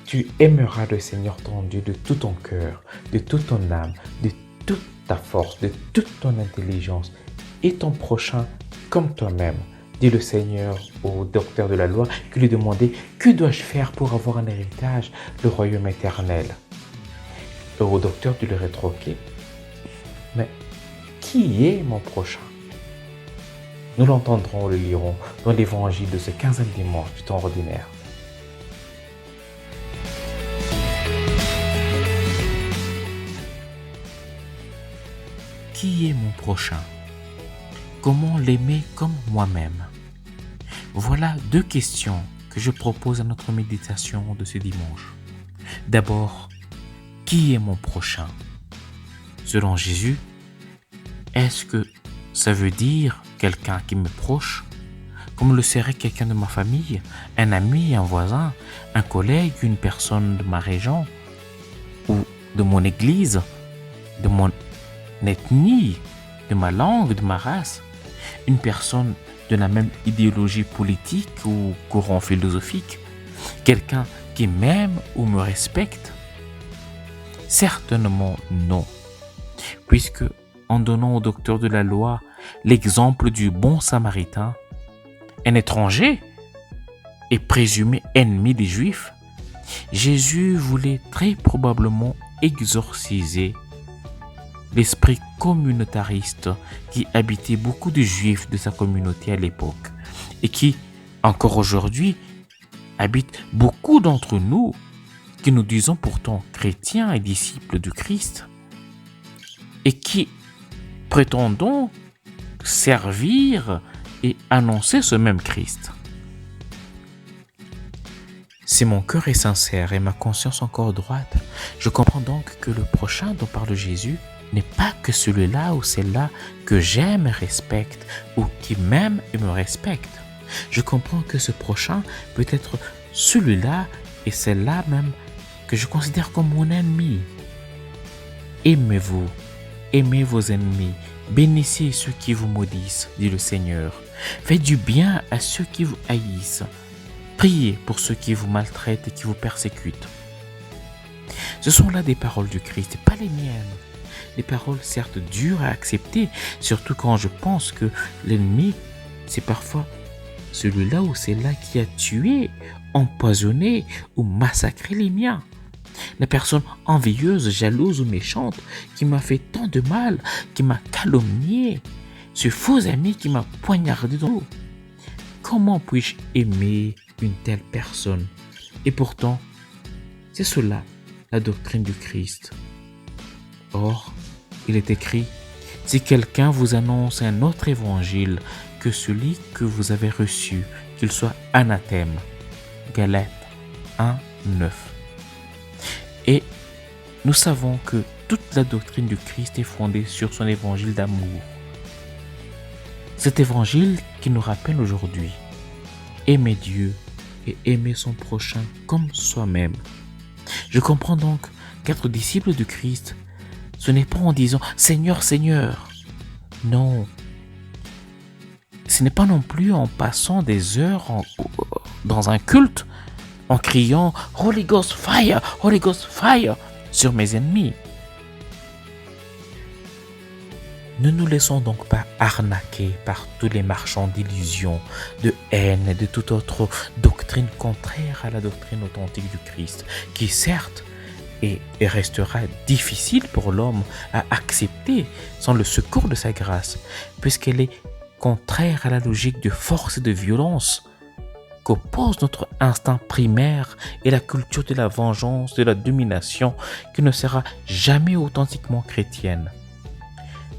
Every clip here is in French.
tu aimeras le Seigneur ton Dieu de tout ton cœur, de toute ton âme, de toute ta force, de toute ton intelligence et ton prochain comme toi-même. Dit le Seigneur au docteur de la loi qui lui demandait « Que dois-je faire pour avoir un héritage, le royaume éternel ?» Au docteur de lui rétorquer « Mais qui est mon prochain ?» Nous l'entendrons, le lirons dans l'évangile de ce 15e dimanche du temps ordinaire. Qui est mon prochain? Comment l'aimer comme moi-même? Voilà 2 questions que je propose à notre méditation de ce dimanche. D'abord, qui est mon prochain? Selon Jésus, est-ce que ça veut dire quelqu'un qui m'est proche, comme le serait quelqu'un de ma famille, un ami, un voisin, un collègue, une personne de ma région, ou de mon église, de mon ethnie, de ma langue, de ma race, une personne de la même idéologie politique ou courant philosophique, quelqu'un qui m'aime ou me respecte? Certainement non, puisque en donnant au docteur de la loi l'exemple du bon samaritain, un étranger et présumé ennemi des Juifs, Jésus voulait très probablement exorciser l'esprit communautariste qui habitait beaucoup de Juifs de sa communauté à l'époque et qui, encore aujourd'hui, habite beaucoup d'entre nous qui nous disons pourtant chrétiens et disciples du Christ et qui prétendons servir et annoncer ce même Christ. Si mon cœur est sincère et ma conscience encore droite, je comprends donc que le prochain dont parle Jésus n'est pas que celui-là ou celle-là que j'aime et respecte ou qui m'aime et me respecte. Je comprends que ce prochain peut être celui-là et celle-là même que je considère comme mon ennemi. Aimez-vous, aimez vos ennemis, bénissez ceux qui vous maudissent, dit le Seigneur. Faites du bien à ceux qui vous haïssent. Priez pour ceux qui vous maltraitent et qui vous persécutent. Ce sont là des paroles du Christ, pas les miennes. Des paroles certes dures à accepter, surtout quand je pense que l'ennemi, c'est parfois celui-là ou celle-là qui a tué, empoisonné ou massacré les miens. La personne envieuse, jalouse ou méchante qui m'a fait tant de mal, qui m'a calomnié, ce faux ami qui m'a poignardé dans le dos. Comment puis-je aimer une telle personne? Et pourtant, c'est cela, la doctrine du Christ. Or, il est écrit, si quelqu'un vous annonce un autre évangile que celui que vous avez reçu, qu'il soit anathème. Galates 1, 9. Et nous savons que toute la doctrine du Christ est fondée sur son évangile d'amour. Cet évangile qui nous rappelle aujourd'hui, aimer Dieu et aimer son prochain comme soi-même. Je comprends donc qu'être disciple du Christ, ce n'est pas en disant « Seigneur, Seigneur ». Non. Ce n'est pas non plus en passant des heures dans un culte, en criant « Holy Ghost Fire, Holy Ghost Fire » sur mes ennemis. Ne nous laissons donc pas arnaquer par tous les marchands d'illusions, de haine et de toute autre doctrine contraire à la doctrine authentique du Christ, qui certes et restera difficile pour l'homme à accepter sans le secours de sa grâce, puisqu'elle est contraire à la logique de force et de violence qu'oppose notre instinct primaire et la culture de la vengeance, de la domination, qui ne sera jamais authentiquement chrétienne.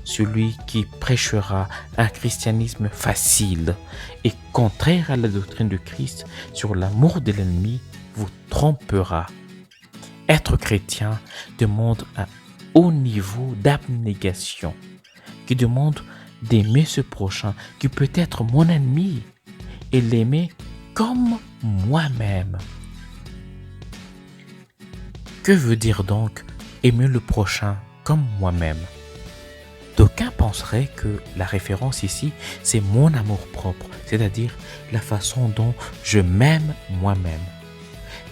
Celui qui prêchera un christianisme facile et contraire à la doctrine du Christ sur l'amour de l'ennemi vous trompera. Être chrétien demande un haut niveau d'abnégation, qui demande d'aimer ce prochain qui peut être mon ennemi et l'aimer comme moi-même. Que veut dire donc aimer le prochain comme moi-même? D'aucuns penseraient que la référence ici, c'est mon amour-propre, c'est-à-dire la façon dont je m'aime moi-même.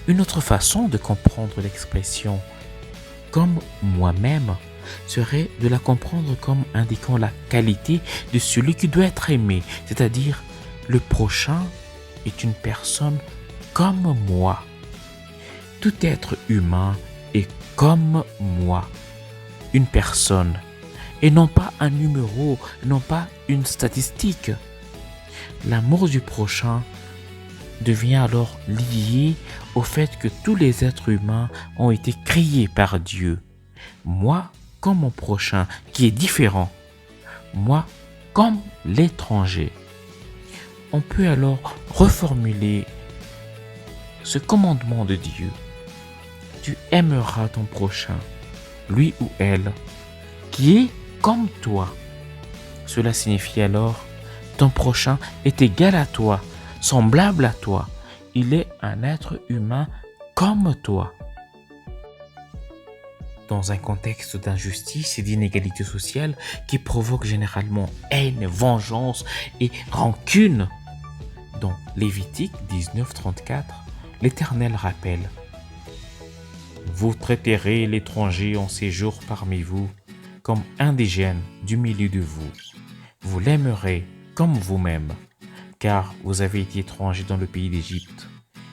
Une autre façon de comprendre l'expression comme moi-même serait de la comprendre comme indiquant la qualité de celui qui doit être aimé, c'est-à-dire le prochain est une personne comme moi. Tout être humain est comme moi, une personne, et non pas un numéro, non pas une statistique. L'amour du prochain devient alors lié au fait que tous les êtres humains ont été créés par Dieu. Moi comme mon prochain qui est différent. Moi comme l'étranger. On peut alors reformuler ce commandement de Dieu. Tu aimeras ton prochain, lui ou elle, qui est comme toi. Cela signifie alors, ton prochain est égal à toi, semblable à toi. Il est un être humain comme toi. Dans un contexte d'injustice et d'inégalité sociale qui provoque généralement haine, vengeance et rancune, dans Lévitique 19:34, l'Éternel rappelle: Vous traiterez l'étranger en séjour parmi vous comme indigène du milieu de vous. Vous l'aimerez comme vous-même, car vous avez été étranger dans le pays d'Égypte.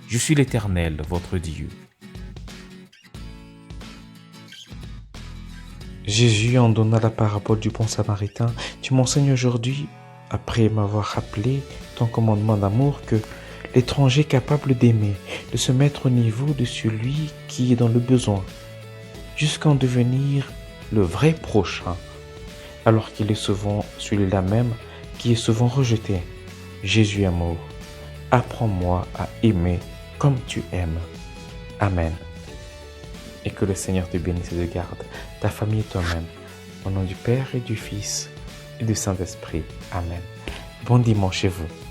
Je suis l'Éternel, votre Dieu. Jésus, en donnant la parabole du bon samaritain, tu m'enseignes aujourd'hui, après m'avoir rappelé ton commandement d'amour, que l'étranger est capable d'aimer, de se mettre au niveau de celui qui est dans le besoin, jusqu'à en devenir le vrai prochain, alors qu'il est souvent celui-là même qui est souvent rejeté. Jésus amour, apprends-moi à aimer comme tu aimes. Amen. Et que le Seigneur te bénisse et te garde, ta famille et toi-même. Au nom du Père et du Fils et du Saint-Esprit. Amen. Bon dimanche chez vous.